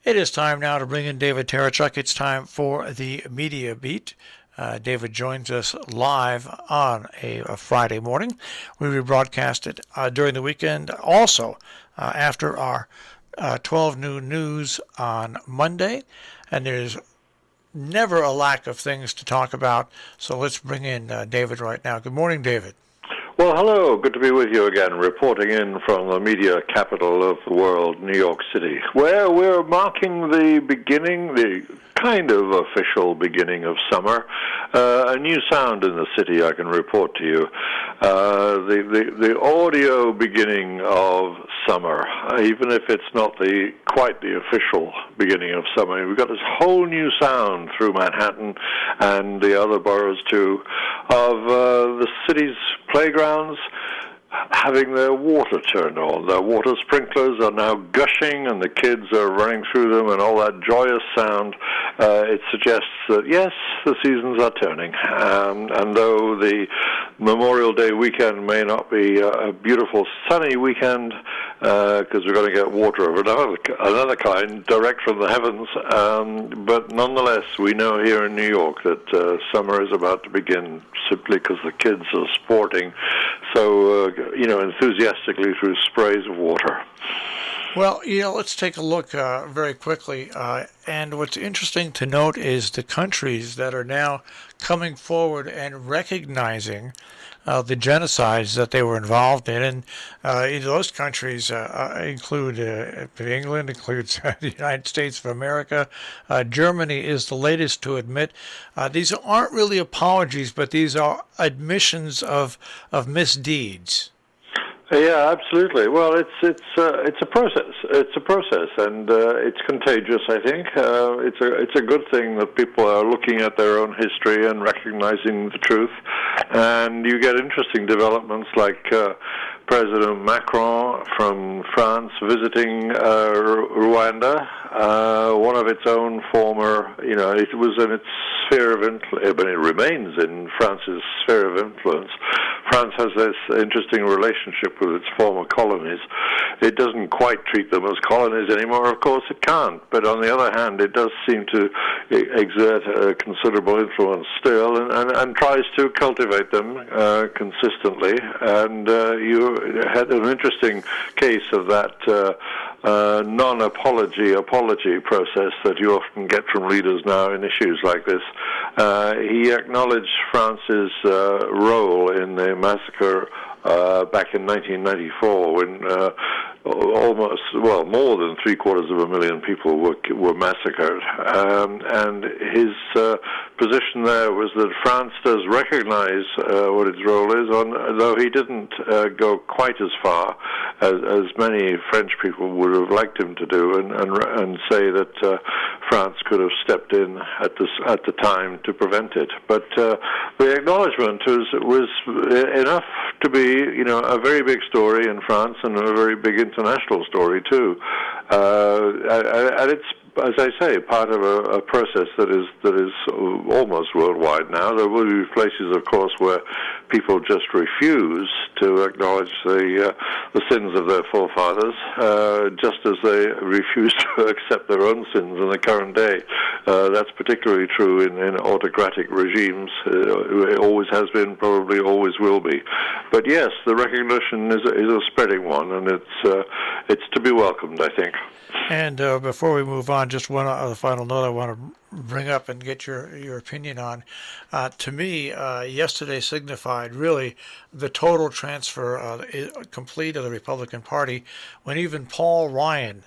It is time now to bring in David Tereshchuk. It's time for the Media Beat. David joins us live on a Friday morning. We rebroadcast it during the weekend. Also, after our 12 noon news on Monday. And there's never a lack of things to talk about. So let's bring in David right now. Good morning, David. Well, hello. Good to be with you again, reporting in from the media capital of the world, New York City, where we're marking the beginning, the kind of official beginning of summer. A new sound in the city, I can report to you. The audio beginning of summer, even if it's not quite the official beginning of summer. We've got this whole new sound through Manhattan and the other boroughs too of the city's playgrounds having their water turned on. Their water sprinklers are now gushing and the kids are running through them and all that joyous sound. It suggests that, yes, the seasons are turning. And though the Memorial Day weekend may not be a beautiful sunny weekend, because we're going to get water of another kind direct from the heavens, but nonetheless, we know here in New York that summer is about to begin simply because the kids are sporting so enthusiastically through sprays of water. Well, let's take a look very quickly. And what's interesting to note is the countries that are now coming forward and recognizing the genocides that they were involved in. And those countries include England, includes the United States of America. Germany is the latest to admit. These aren't really apologies, but these are admissions of misdeeds. Yeah, absolutely. Well, it's a process. It's a process, and it's contagious. I think it's a good thing that people are looking at their own history and recognizing the truth. And you get interesting developments like President Macron from France visiting Rwanda, one of its own former. It was in its sphere of influence, but it remains in France's sphere of influence. France has this interesting relationship with its former colonies. It doesn't quite treat them as colonies anymore, of course it can't, but on the other hand it does seem to exert a considerable influence still and tries to cultivate them consistently. And you had an interesting case of that non-apology process that you often get from leaders now in issues like this. He acknowledged France's role in the massacre back in 1994 when more than 750,000 people were massacred. And his position there was that France does recognize what its role is, though he didn't go quite as far as many French people would have liked him to do, and say that France could have stepped in at the time to prevent it. But the acknowledgement was enough to be, a very big story in France and a very big international story too. And it's, as I say, part of a process that is almost worldwide now. There will be places, of course, where people just refuse to acknowledge the sins of their forefathers, just as they refuse to accept their own sins in the current day. That's particularly true in autocratic regimes. It always has been, probably always will be. But yes, the recognition is a spreading one, and it's to be welcomed, I think. And before we move on, just one other final note I want to bring up and get your opinion on. To me, yesterday signified really the total transfer complete of the Republican Party when even Paul Ryan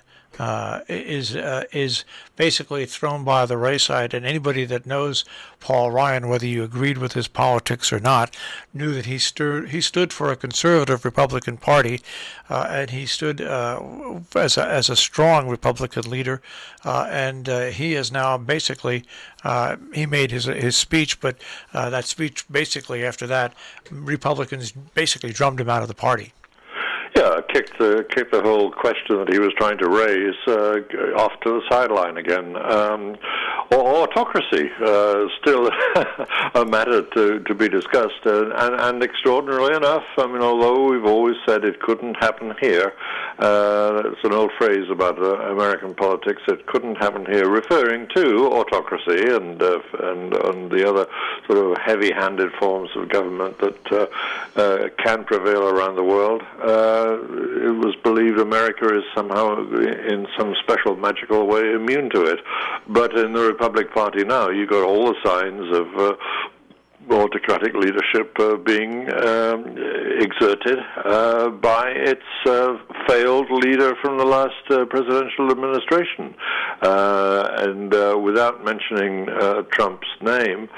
is basically thrown by the wayside, and anybody that knows Paul Ryan, whether you agreed with his politics or not, knew that he stood for a conservative Republican Party, and he stood as a strong Republican leader, and he is now basically he made his speech, but that speech basically after that, Republicans basically drummed him out of the party. Yeah, kicked the whole question that he was trying to raise off to the sideline again. autocracy, still a matter to be discussed. And extraordinarily enough, I mean, although we've always said it couldn't happen here, it's an old phrase about American politics, it couldn't happen here, referring to autocracy and the other sort of heavy-handed forms of government that can prevail around the world. It was believed America is somehow, in some special magical way, immune to it. But in the Republican Party now, you've got all the signs of autocratic leadership being exerted by its failed leader from the last presidential administration. And without mentioning Trump's name,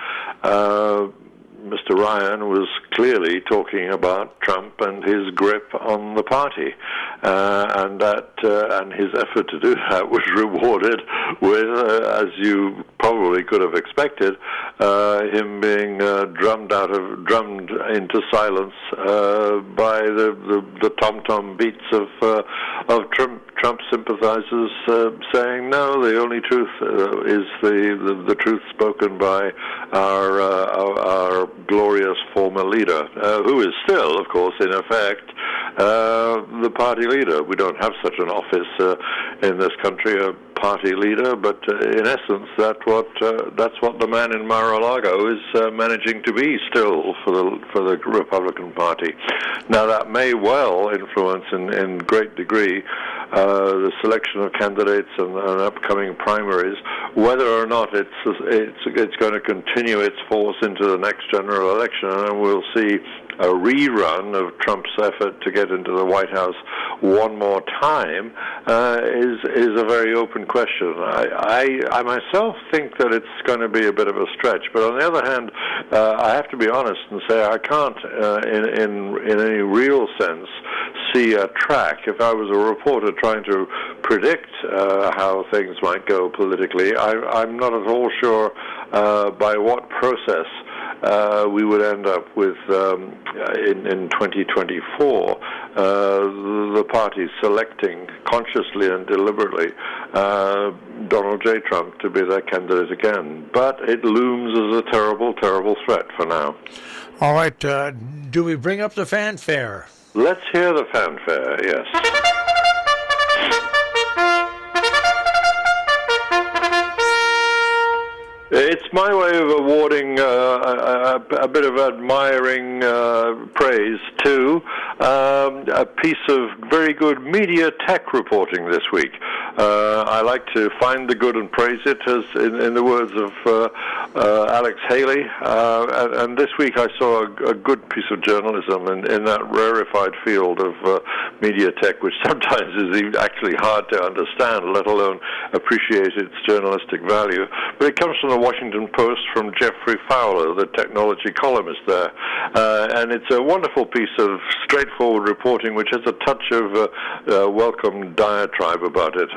Mr. Ryan was clearly talking about Trump and his grip on the party, and his effort to do that was rewarded with, as you probably could have expected, him being drummed into silence by the tom-tom beats of Trump sympathizers saying, no, the only truth is the truth spoken by our glorious former leader, who is still, of course, in effect, the party leader. We don't have such an office in this country, a party leader, but in essence, that's what the man in Mar-a-Lago is managing to be still for the Republican Party. Now, that may well influence in great degree the selection of candidates and upcoming primaries, whether or not it's going to continue its force into the next general election, and we'll see a rerun of Trump's effort to get into the White House one more time is a very open question. I myself think that it's going to be a bit of a stretch, but on the other hand, I have to be honest and say I can't, in any real sense, see a track. If I was a reporter trying to predict how things might go politically, I'm not at all sure by what process we would end up with in 2024 the party selecting consciously and deliberately Donald J. Trump to be their candidate again. But it looms as a terrible, terrible threat for now. All right. Do we bring up the fanfare? Let's hear the fanfare, yes. It's my way of awarding a bit of admiring praise to a piece of very good media tech reporting this week. I like to find the good and praise it, as in the words of Alex Haley. And this week I saw a good piece of journalism in that rarefied field of media tech, which sometimes is actually hard to understand, let alone appreciate its journalistic value. But it comes from the Washington Post from Jeffrey Fowler, the technology columnist there. And it's a wonderful piece of straightforward reporting which has a touch of welcome diatribe about it,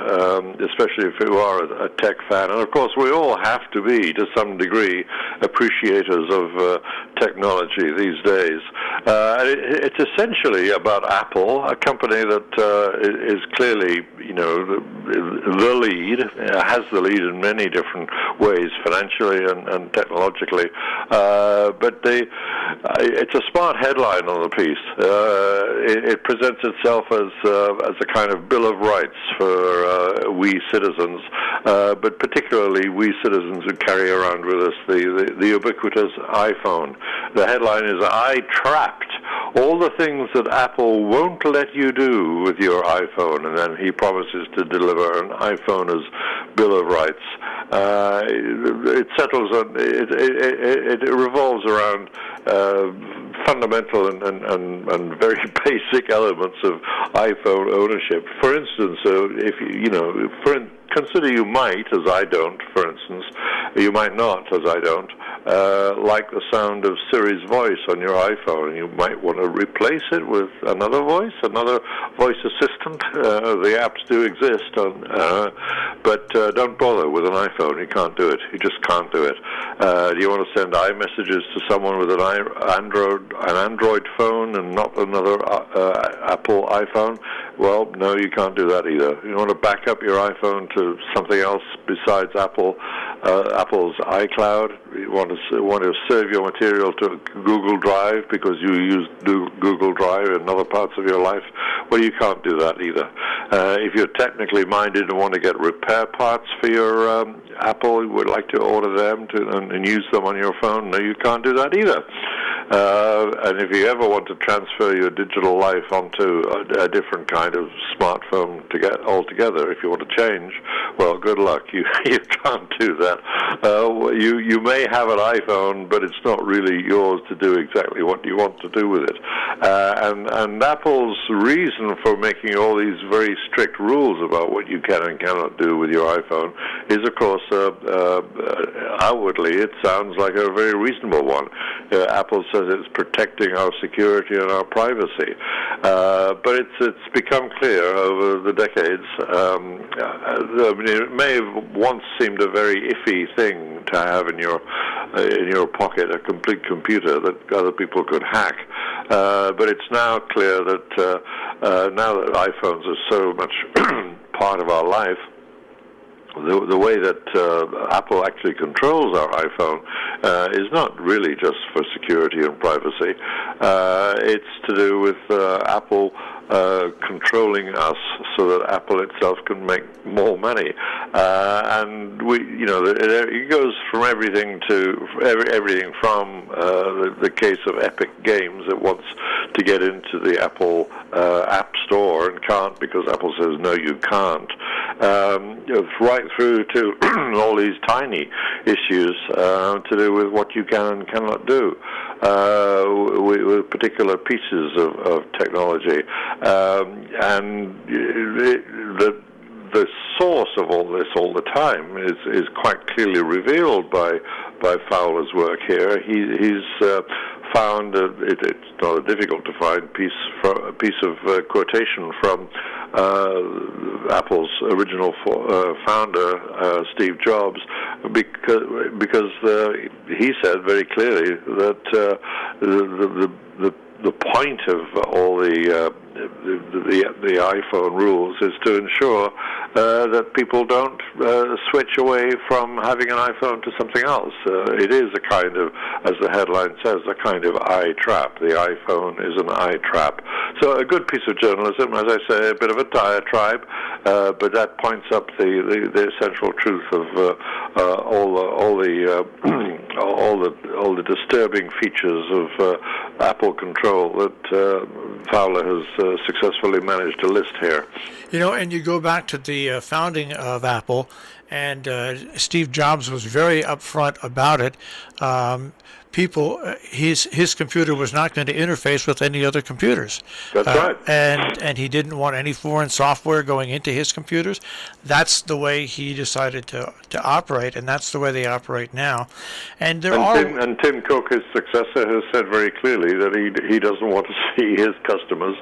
especially if you are a tech fan. And of course we all have to be, to some degree, appreciators of technology these days. It's essentially about Apple, a company that is clearly, the lead, has the lead in many different ways, financially and technologically. But it's a smart headline on the piece. It presents itself as a kind of Bill of Rights for we citizens, but particularly we citizens who carry around with us the ubiquitous iPhone. The headline is, "I tracked all the things that Apple won't let you do with your iPhone," and then he promises to deliver an iPhone as Bill of Rights. It settles on it revolves around fundamental and very basic elements of iPhone ownership. For instance, if consider you might, as I don't, for instance, you might not, as I don't, like the sound of Siri's voice on your iPhone, and you might want to replace it with another voice assistant. The apps do exist, but don't bother with an iPhone. You can't do it. You just can't do it. Do you want to send iMessages to someone with an Android phone and not another Apple iPhone? Well, no, you can't do that either. You want to back up your iPhone to something else besides Apple's iCloud. You want to save your material to Google Drive because you use Google Drive in other parts of your life. Well, you can't do that either. If you're technically minded and want to get repair parts for your Apple, you would like to order them and use them on your phone. No, you can't do that either. And if you ever want to transfer your digital life onto a different kind of smartphone altogether, if you want to change, well, good luck. You can't do that. You may have an iPhone, but it's not really yours to do exactly what you want to do with it. And Apple's reason for making all these very strict rules about what you can and cannot do with your iPhone is, of course, outwardly it sounds like a very reasonable one. Apple says it's protecting our security and our privacy, but it's become clear over the decades. I mean, it may have once seemed a very iffy thing to have in your pocket, a complete computer that other people could hack. But it's now clear that now that iPhones are so much part of our life, the way that Apple actually controls our iPhone is not really just for security and privacy. It's to do with Apple controlling us so that Apple itself can make more money. And it goes from everything from the case of Epic Games that wants to get into the Apple App Store and can't because Apple says no, you can't. Right through to all these tiny issues to do with what you can and cannot do with particular pieces of technology. And the source of all this all the time is quite clearly revealed by Fowler's work here. He's found it's not difficult to find a piece of quotation from Apple's original founder, Steve Jobs, because he said very clearly that the point of all the iPhone rules is to ensure that people don't switch away from having an iPhone to something else. It is a kind of, as the headline says, a kind of eye trap. The iPhone is an eye trap. So a good piece of journalism, as I say, a bit of a diatribe, but that points up the essential truth of all the disturbing features of Apple control that Fowler has successfully managed to list here. And you go back to the founding of Apple, and Steve Jobs was very upfront about it. His computer was not going to interface with any other computers. That's right. And he didn't want any foreign software going into his computers. That's the way he decided to operate, and that's the way they operate now. And Tim Cook, his successor, has said very clearly that he doesn't want to see his customers,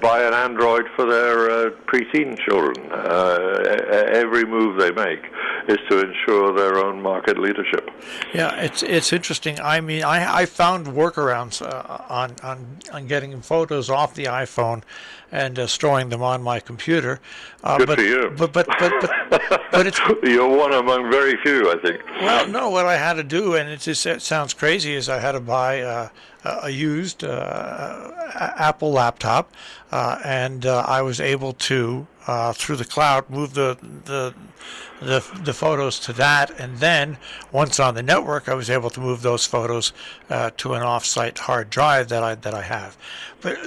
buy an Android for their preteen children. Every move they make is to ensure their own market leadership. Yeah, it's interesting. I mean, I found workarounds on getting photos off the iPhone and storing them on my computer. Good for you. But it's you're one among very few, I think. Well, no, what I had to do, and it sounds crazy, is I had to buy a used Apple laptop, and I was able to through the cloud move the photos to that, and then once on the network, I was able to move those photos to an off-site hard drive that I have. But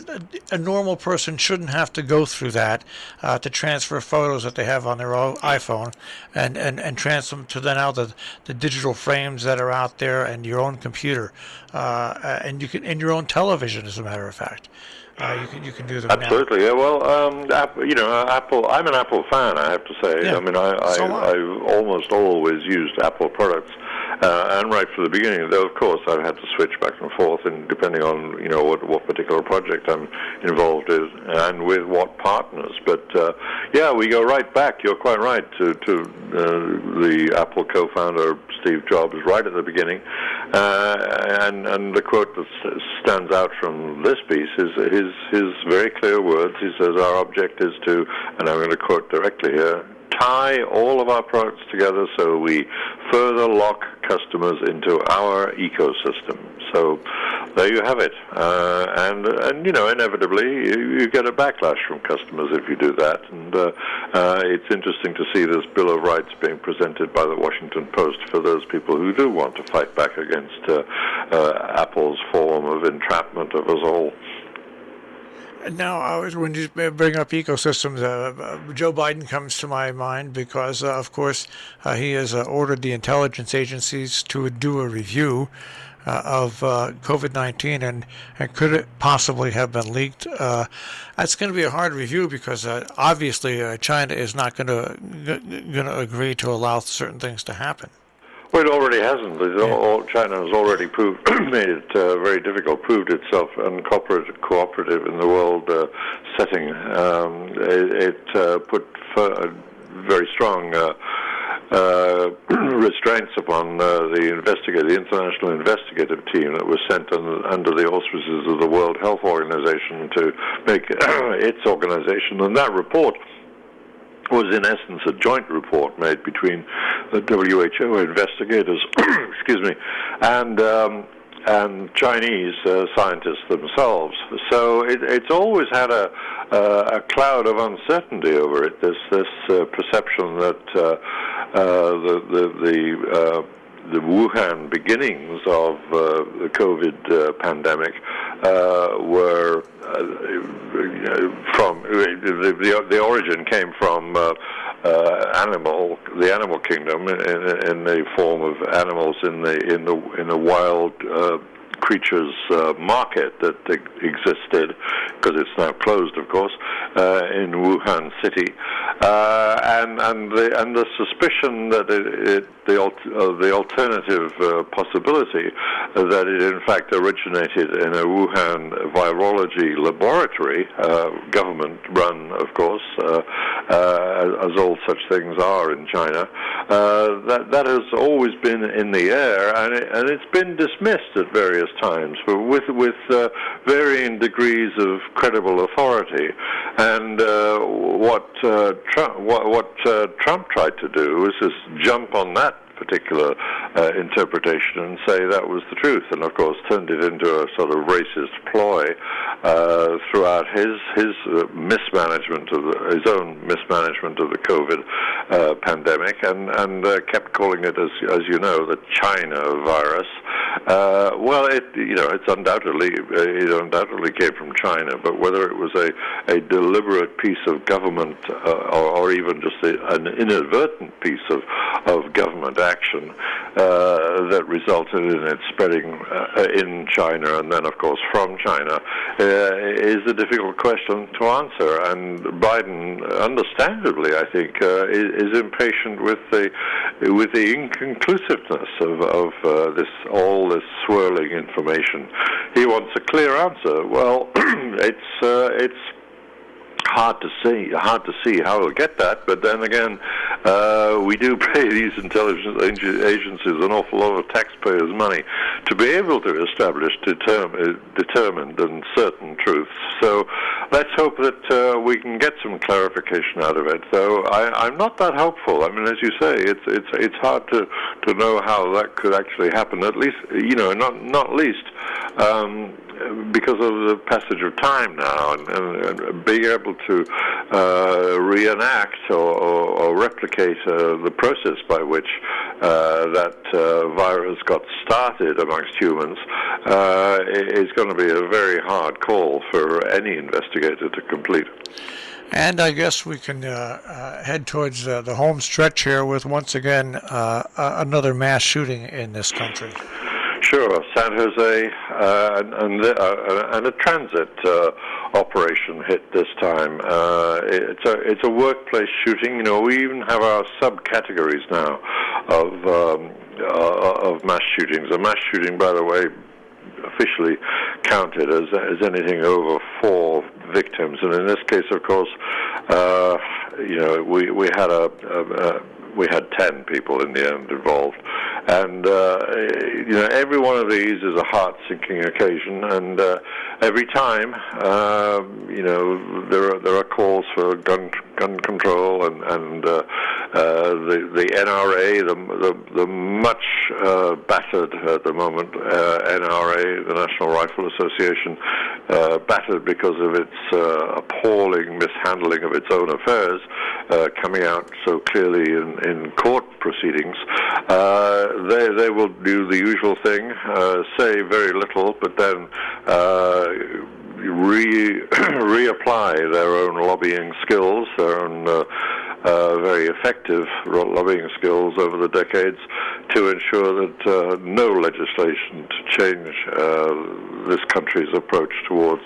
a normal person shouldn't have to go through that to transfer photos that they have on their own iPhone and transfer them to the digital frames that are out there and your own computer, and you can, and your own television, as a matter of fact. You can do them absolutely. now. Yeah. Well, Apple. I'm an Apple fan, I have to say. Yeah, I mean, I've almost always used Apple products, and right from the beginning. Though, of course, I've had to switch back and forth, and depending on what particular project I'm involved in and with what partners. But yeah, we go right back. You're quite right to the Apple co-founder Steve Jobs right at the beginning, and the quote that stands out from this piece is his very clear words. He says, "Our object is to," and I'm going to quote directly here, "tie all of our products together so we further lock customers into our ecosystem." So there you have it. And inevitably, you get a backlash from customers if you do that. And it's interesting to see this Bill of Rights being presented by the Washington Post for those people who do want to fight back against Apple's form of entrapment of us all. Now, when you bring up ecosystems, Joe Biden comes to my mind because, of course, he has ordered the intelligence agencies to do a review of COVID-19, and could it possibly have been leaked? That's going to be a hard review because obviously China is not going to agree to allow certain things to happen. Well, it already hasn't. China has already made it very difficult, proved itself uncooperative in the world setting. It put very strong restraints upon the international investigative team that was sent under the auspices of the World Health Organization to make its organization. And that report was in essence a joint report made between the WHO investigators, excuse me, and Chinese scientists themselves. So it's always had a cloud of uncertainty over it. This perception that the Wuhan beginnings of the COVID pandemic were from the origin came from the animal kingdom in the form of animals in the wild creatures market that existed, because it's now closed, of course, in Wuhan city, and the suspicion that the alternative possibility that it in fact originated in a Wuhan virology laboratory, government run, of course, as all such things are in China, that has always been in the air, and it's been dismissed at various times, but with varying degrees of credible authority. And what Trump tried to do was just jump on that particular interpretation and say that was the truth, and of course turned it into a sort of racist ploy throughout his mismanagement of his own mismanagement of the COVID pandemic, and kept calling it, as you know, the China virus. Well, it undoubtedly came from China, but whether it was a deliberate piece of government or even just an inadvertent piece of government action that resulted in it spreading in China and then, of course, from China is a difficult question to answer. And Biden, understandably, I think, is impatient with the inconclusiveness of all this swirling information. He wants a clear answer. Well, it's hard to see how we'll get that, but then again, we do pay these intelligence agencies an awful lot of taxpayers' money to be able to establish determined and certain truths. So let's hope that we can get some clarification out of it. Though I'm not that hopeful. I mean, as you say, it's hard to know how that could actually happen. At least, not least. Because of the passage of time now, and being able to reenact or replicate the process by which that virus got started amongst humans is going to be a very hard call for any investigator to complete. And I guess we can head towards the home stretch here with, once again, another mass shooting in this country. Sure, San Jose and a transit operation hit this time. It's a workplace shooting. We even have our subcategories now of mass shootings. A mass shooting, by the way, officially counted as anything over 4 victims, and in this case, of course, we had 10 people in the end involved, and every one of these is a heart-sinking occasion, and every time there are calls for gun control and the NRA, the much battered at the moment NRA, the National Rifle Association, battered because of its appalling mishandling of its own affairs, coming out so clearly in court proceedings. They will do the usual thing, say very little, but then reapply their own lobbying skills, their own very effective lobbying skills over the decades to ensure that no legislation to change this country's approach towards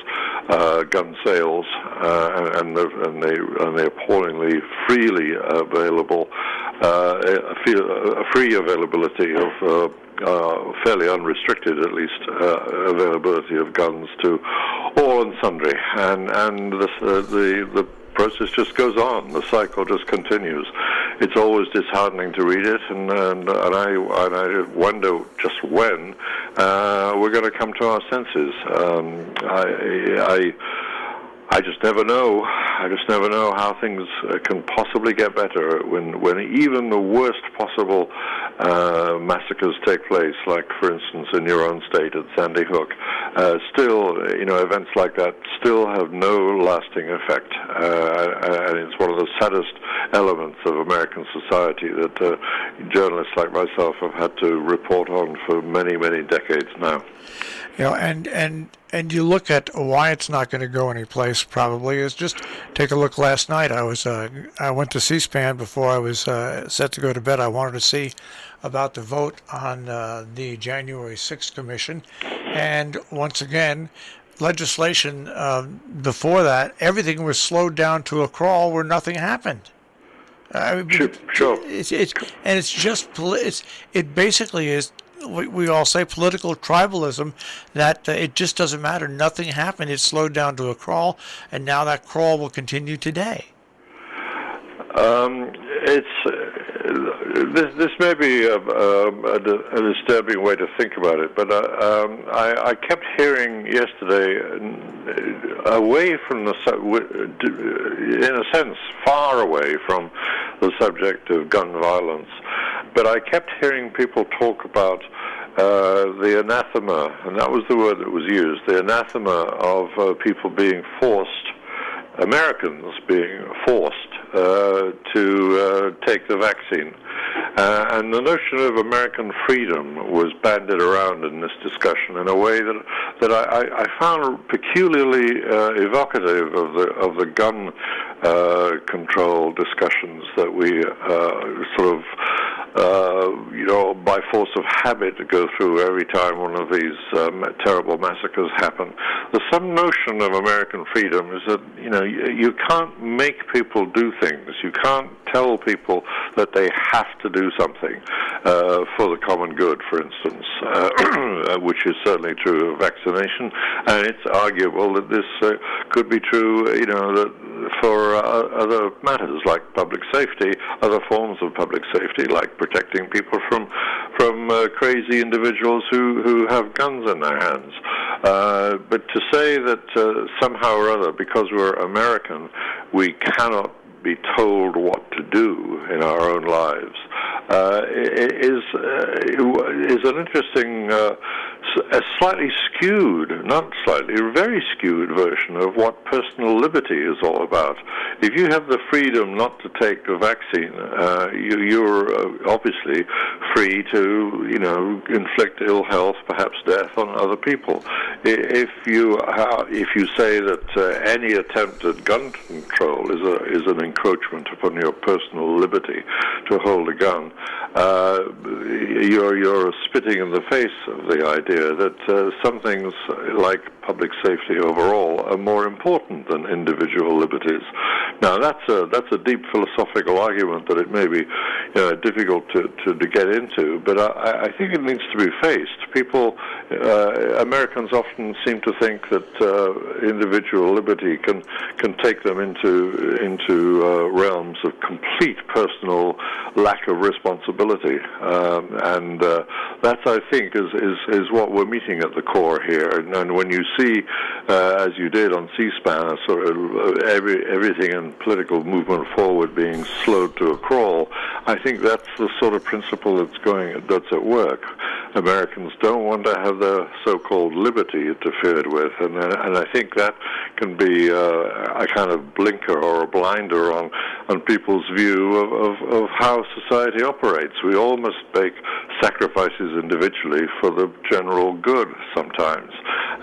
gun sales and the appallingly freely available, free availability of fairly unrestricted, at least, availability of guns to all and sundry, and the process just goes on. The cycle just continues. It's always disheartening to read it, and I wonder just when we're going to come to our senses. I just never know. I just never know how things can possibly get better when even the worst possible massacres take place, like, for instance, in your own state at Sandy Hook. Still, events like that still have no lasting effect, and it's one of the saddest elements of American society that journalists like myself have had to report on for many, many decades now. And you look at why it's not going to go anyplace. Probably is just take a look. Last night I went to C-SPAN before I was set to go to bed. I wanted to see about the vote on the January 6th commission, and once again, legislation before that, everything was slowed down to a crawl where nothing happened. Sure. It basically is. We all say political tribalism, that it just doesn't matter. Nothing happened. It slowed down to a crawl, and now that crawl will continue today. This may be a disturbing way to think about it, but I kept hearing yesterday, away from in a sense, far away from the subject of gun violence, but I kept hearing people talk about the anathema, and that was the word that was used, the anathema of people being forced, Americans being forced to take the vaccine. And the notion of American freedom was bandied around in this discussion in a way that I found peculiarly evocative of the gun control discussions that we sort of by force of habit go through every time one of these terrible massacres happen. There's some notion of American freedom is that you can't make people do things. You can't tell people that they have to do something for the common good, for instance, which is certainly true of vaccination, and it's arguable that this could be true, that for other matters like public safety, other forms of public safety, like protecting people from crazy individuals who have guns in their hands. But to say that somehow or other, because we're American, we cannot be told what to do in our own lives is an interesting, a slightly skewed, not slightly, very skewed version of what personal liberty is all about. If you have the freedom not to take the vaccine, you're obviously free to, inflict ill health, perhaps death, on other people. If you say that any attempt at gun control is an encroachment upon your personal liberty to hold a gun, you're spitting in the face of the idea idea that some things, like public safety overall, are more important than individual liberties. Now, that's a deep philosophical argument that it may be difficult to get into, but I think it needs to be faced. Americans often seem to think that individual liberty can take them into realms of complete personal lack of responsibility, and that, I think, is what we're meeting at the core here. And when you see, as you did on C-SPAN, sort of everything in political movement forward being slowed to a crawl, I think that's the sort of principle that's at work. Americans don't want to have their so-called liberty interfered with, and I think that can be a kind of blinker or a blinder on people's view of how society operates. We all must make sacrifices individually for the general good sometimes,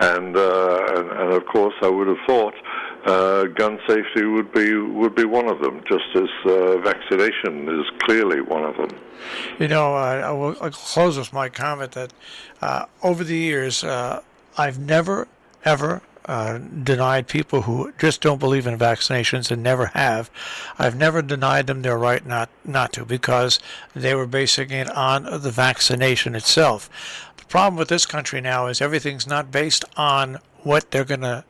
and of course I would have thought gun safety would be one of them, just as vaccination is clearly one of them. I'll close with my comment that over the years, I've never, ever denied people who just don't believe in vaccinations and never have. I've never denied them their right not to, because they were basing it on the vaccination itself. The problem with this country now is everything's not based on what they're going to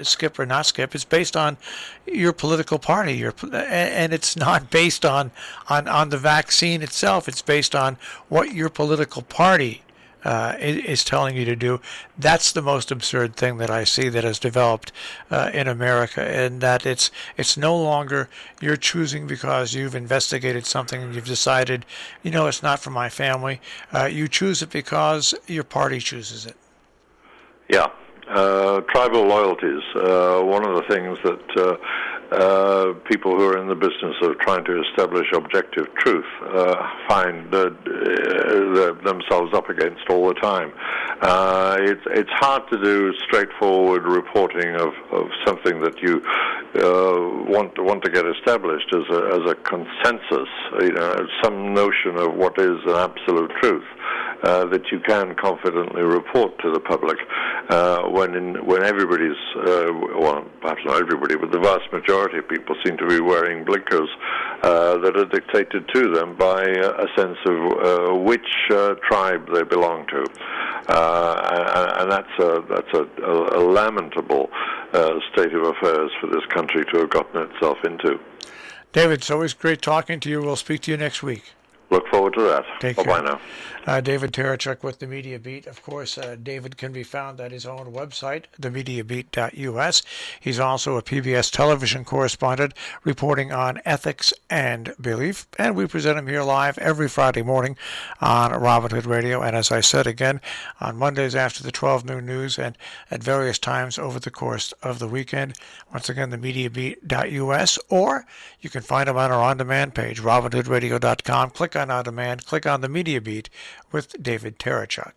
skip or not skip. It's based on your political party, and it's not based on the vaccine itself. It's based on what your political party is telling you to do. That's the most absurd thing that I see that has developed in America, and that it's no longer you're choosing because you've investigated something and you've decided, it's not for my family. You choose it because your party chooses it. Yeah. Tribal loyalties, one of the things that people who are in the business of trying to establish objective truth find themselves up against all the time. It's hard to do straightforward reporting of something that you want to get established as a consensus, some notion of what is an absolute truth. That you can confidently report to the public when everybody's, well, perhaps not everybody, but the vast majority of people seem to be wearing blinkers that are dictated to them by a sense of which tribe they belong to. And that's a lamentable state of affairs for this country to have gotten itself into. David, it's always great talking to you. We'll speak to you next week. Look forward to that. Take care. Bye-bye now. David Tereshchuk with the Media Beat. Of course, David can be found at his own website, themediabeat.us. He's also a PBS television correspondent reporting on ethics and belief. And we present him here live every Friday morning on Robin Hood Radio. And as I said again, on Mondays after the 12 noon news and at various times over the course of the weekend. Once again, themediabeat.us. Or you can find him on our on-demand page, robinhoodradio.com. Click on On Demand, click on the Media Beat with David Tereshchuk.